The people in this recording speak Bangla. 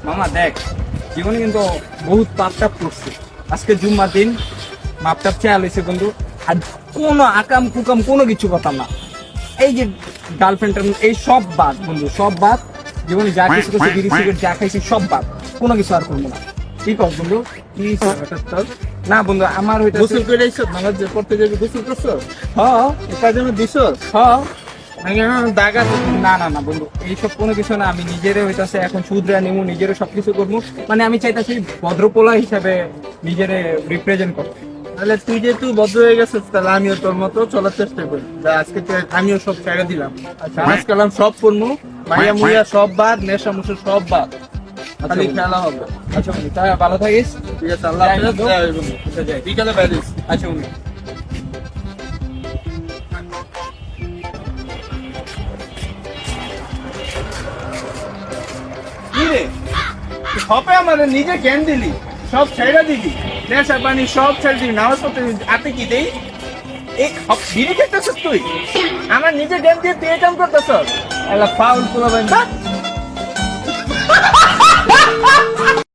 মামা দেখ, জীবনে কিন্তু বহুত পাপটাপ করছে। আজকে জুম্মার দিন মাপটাপ চেয়াল হয়েছে বন্ধু। আর কোনো আকাম কুকাম কোনো কিছু কথা না। এই যে গার্লফ্রেন্ড এই সব বাদ বন্ধু, সব বাদ। জীবনে যা কিছু করছে, বিড়ি সিগারেট যা খাইছি সব বাদ, কোনো কিছু আর করবো না। কি কর বন্ধু? কি হঠাৎ তোর? না বন্ধু, আমার হইতে গোসল করে আইছো? নামাজ যে পড়তে যাবি গোসল করছো? হ্যাঁ এটার জন্য দিছস? হ্যাঁ। নাকি আমার দাগ আছে? না না না বন্ধু, এইসব কোনো কিছু না। আমি নিজেরে হইতাছে এখন শুধরা নিমু, নিজেরও সবকিছু করবো। মানে আমি চাইতাছি ভদ্রপোলা হিসাবে নিজেরে রিপ্রেজেন্ট করতে। তাহলে তুই যেহেতু ভদ্র হয়ে গেছিস, তাহলে আমিও তোর মতো চলার চেষ্টা করি। যা আজকে আমিও সব ছেড়ে দিলাম। আচ্ছা। নামাজ কালাম সব পড়বো, মাইয়া মুইয়া সব বাদ, নেশা মুসা সব বাদ, খালি বন্ধু। খেলা হবে। আচ্ছা বন্ধু, তাহলে ভালো থাকিস। ঠিক আছে, আল্লাহ হাফেজ। যাই জয় বন্ধু। আচ্ছা যাই। বিকালে বাইরিস। আচ্ছা বন্ধু। কি রে, সবে আমাদের নিজে জ্ঞান দিলি, সব ছেড়ে দিবি, নেশা পানি সব ছেড়ে দিবি, নামাজ পড়তে দিবি, হাতে কি দেই? এই বিড়ি খেতেছিস তুই? আমার নিজে জ্ঞান দিয়ে তুই এই কাম করতেছ? ফাউল পোলা